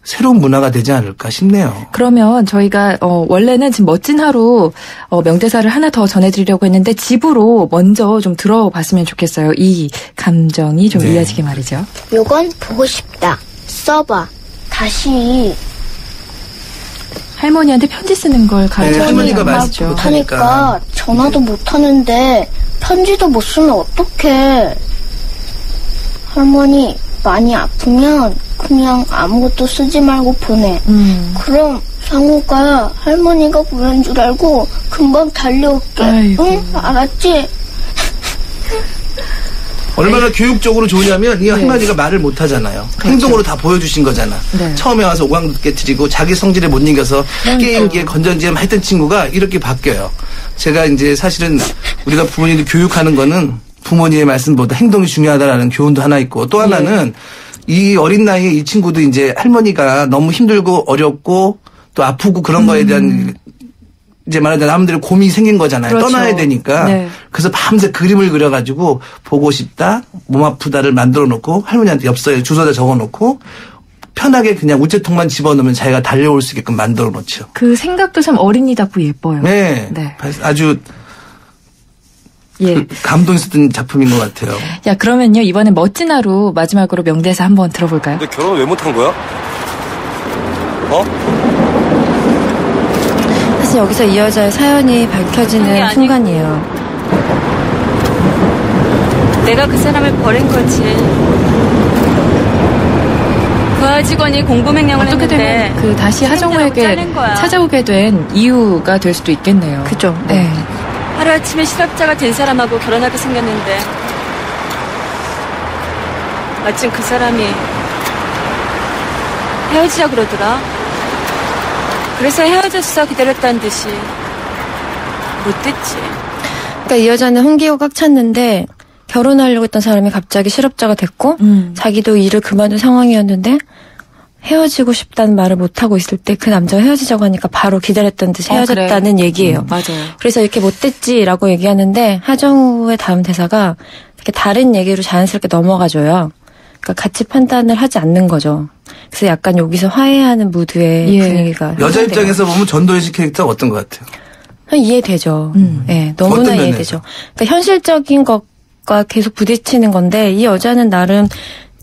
새로운 문화가 되지 않을까 싶네요. 그러면 저희가 원래는 지금 멋진 하루 명대사를 하나 더 전해드리려고 했는데 집으로 먼저 좀 들어봤으면 좋겠어요. 이 감정이 좀 이어지게 말이죠. 요건 보고 싶다. 써봐. 다시. 할머니한테 편지 쓰는 걸 가르쳐 할머니가 말이죠. 못하니까 전화도 못하는데 편지도 못 쓰면 어떡해. 할머니 많이 아프면 그냥 아무것도 쓰지 말고 보내. 그럼 상우가 할머니가 보낸 줄 알고 금방 달려올게. 아이고. 응? 알았지? 얼마나 교육적으로 좋으냐면 이 할머니가 말을 못하잖아요. 그렇죠. 행동으로 다 보여주신 거잖아. 처음에 와서 오광도 깨트리고 자기 성질에 못 이겨서 게임기에 건전지에 했던 친구가 이렇게 바뀌어요. 제가 이제 사실은 우리가 부모님들 교육하는 거는 부모님의 말씀보다 행동이 중요하다라는 교훈도 하나 있고 또 하나는 이 어린 나이에 이 친구도 이제 할머니가 너무 힘들고 어렵고 또 아프고 그런 거에 대한 이제 말하자면 남들의 고민이 생긴 거잖아요. 그렇죠. 떠나야 되니까. 그래서 밤새 그림을 그려가지고 보고 싶다, 몸 아프다를 만들어 놓고 할머니한테 엽서에 주소다 적어 놓고 편하게 그냥 우체통만 집어넣으면 자기가 달려올 수 있게끔 만들어 놓죠. 그 생각도 참 어린이답고 예뻐요. 네. 아주 감동 있었던 작품인 것 같아요. 야, 그러면요, 이번에 멋진 하루 마지막으로 명대사 한번 들어볼까요? 근데 결혼을 왜 못한 거야? 사실 여기서 이 여자의 사연이 밝혀지는 순간이에요. 내가 그 사람을 버린 거지. 부하 직원이 공보명령을 어떻게 했는데 되면 다시 하정우에게 찾아오게 된 이유가 될 수도 있겠네요. 그죠. 네. 하루아침에 실업자가 된 사람하고 결혼하게 생겼는데 마침 그 사람이 헤어지자 그러더라. 그래서 헤어져서 기다렸다는 듯이 못됐지. 그러니까 이 여자는 홍기고 꽉 찼는데 결혼하려고 했던 사람이 갑자기 실업자가 됐고 자기도 일을 그만둔 상황이었는데 헤어지고 싶다는 말을 못하고 있을 때 그 남자가 헤어지자고 하니까 바로 기다렸던 듯이 헤어졌다는 그래. 얘기예요. 맞아요. 그래서 이렇게 못됐지라고 얘기하는데 하정우의 다음 대사가 이렇게 다른 얘기로 자연스럽게 넘어가줘요. 그러니까 같이 판단을 하지 않는 거죠. 그래서 약간 여기서 화해하는 무드의 분위기가 여자 입장에서 보면 전도연 캐릭터가 어떤 것 같아요? 이해되죠. 네, 너무나 이해되죠. 그러니까 현실적인 것과 계속 부딪히는 건데 이 여자는 나름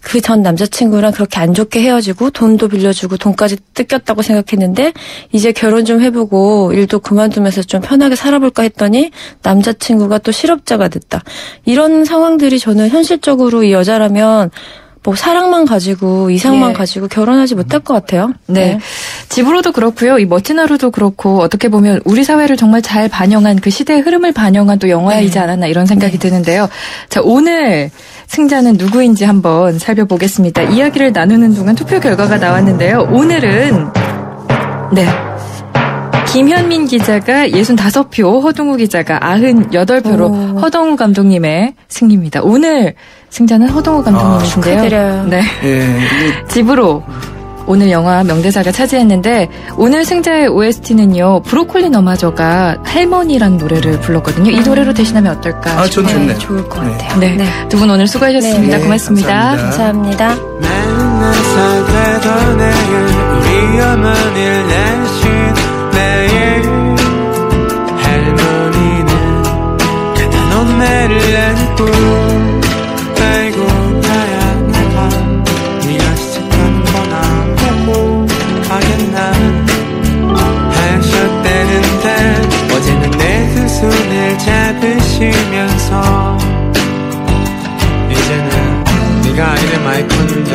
그 전 남자친구랑 그렇게 안 좋게 헤어지고 돈도 빌려주고 돈까지 뜯겼다고 생각했는데 이제 결혼 좀 해보고 일도 그만두면서 좀 편하게 살아볼까 했더니 남자친구가 또 실업자가 됐다. 이런 상황들이 저는 현실적으로 이 여자라면 뭐 사랑만 가지고 이상만 가지고 결혼하지 못할 것 같아요. 네. 집으로도 그렇고요. 이 멋진 하루도 그렇고 어떻게 보면 우리 사회를 정말 잘 반영한 그 시대의 흐름을 반영한 또 영화이지 않았나 이런 생각이 드는데요. 자, 오늘 승자는 누구인지 한번 살펴보겠습니다. 이야기를 나누는 동안 투표 결과가 나왔는데요. 오늘은 김현민 기자가 65표, 허동우 기자가 98표로 허동우 감독님의 승리입니다. 오늘 승자는 허동우 감독님이신데요. 축하드려요. 네. 집으로 오늘 영화 명대사가 차지했는데 오늘 승자의 OST는요. 브로콜리 너마저가 할머니란 노래를 불렀거든요. 이 노래로 대신하면 어떨까 전 좋네요. 좋을 것 같아요. 네. 두 분 오늘 수고하셨습니다. 고맙습니다. 감사합니다. 우리 어머니를 내신 매일 할머니는 가난 엄매를 안고 아이고 다양한 네가 시작하는 거나 보고 하겠나 하셨다는데 어제는 내 두 손을 잡으시면서 이제는 네가 아니면 많이 컸는데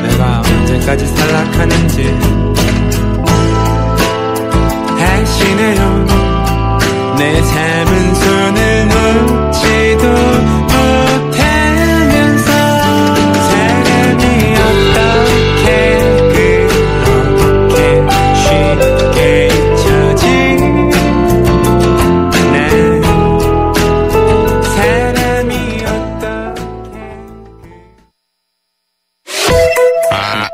내가 언제까지 살락하는지 하시네요. 내 잡은 손을 놓지도 못하면서 사람이 어떻게 그렇게 쉽게 잊혀지 난 사람이 어떻게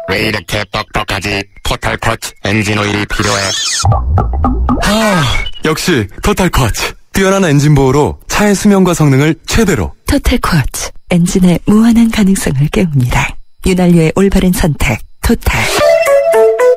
왜 이렇게 뻑뻑하지? 토탈 쿼츠 엔진 오일이 필요해. 역시 토탈 쿼츠. 뛰어난 엔진 보호로 차의 수명과 성능을 최대로. 토탈 쿼츠. 엔진의 무한한 가능성을 깨웁니다. 윤활유의 올바른 선택. 토탈.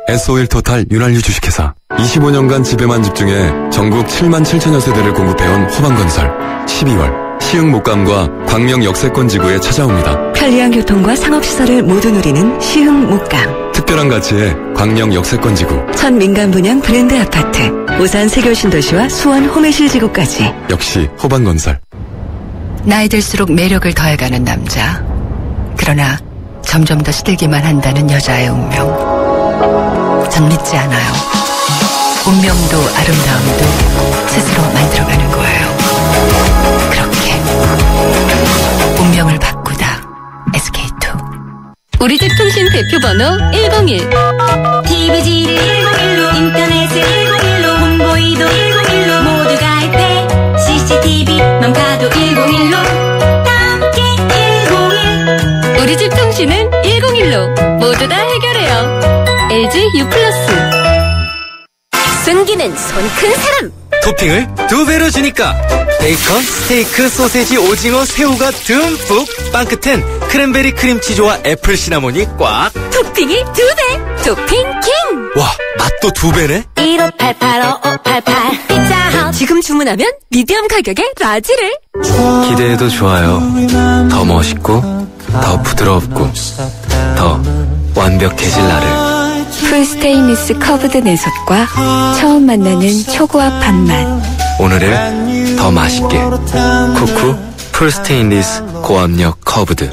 S-오일 토탈 윤활유 주식회사. 25년간 지배만 집중해 전국 7만 7천여 세대를 공급해온 호반건설. 12월 시흥 목감과 광명 역세권 지구에 찾아옵니다. 편리한 교통과 상업시설을 모두 누리는 시흥 목감. 특별한 가치의 광명 역세권 지구. 첫 민간 분양 브랜드 아파트. 오산 세교신도시와 수원 호메실 지구까지. 역시 호반건설. 나이 들수록 매력을 더해가는 남자. 그러나 점점 더 시들기만 한다는 여자의 운명. 전 믿지 않아요. 운명도 아름다움도 스스로 만들어가는 거예요. 그렇게 운명을 바꾸다. SK2. 우리 집 통신 대표번호 101. TV지를 101로, 인터넷을 101로, 홍보이도 101로, 모두 가입해. CCTV만 봐도 101로, 함께 101. 우리 집 통신은 101로, 모두 다 해결해요. LG U+. 숨기는 손 큰 사람. 토핑을 2배로 주니까 베이컨, 스테이크, 소세지, 오징어, 새우가 듬뿍, 빵 끝엔 크랜베리 크림치즈와 애플 시나몬이 꽉. 토핑이 2배, 토핑 킹. 와, 맛도 2배네. 1588-5588 피자헛. 지금 주문하면 미디엄 가격에 라지를. 기대해도 좋아요. 더 멋있고, 더 부드럽고, 더 완벽해질 나를. 풀스테인리스 커브드 내솥과 처음 만나는 초고압 밥맛. 오늘을 더 맛있게. 쿠쿠 풀스테인리스 고압력 커브드.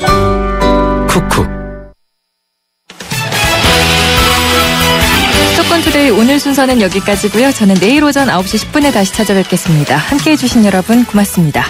쿠쿠. 수도권 투데이 오늘 순서는 여기까지고요. 저는 내일 오전 9시 10분에 다시 찾아뵙겠습니다. 함께해 주신 여러분 고맙습니다.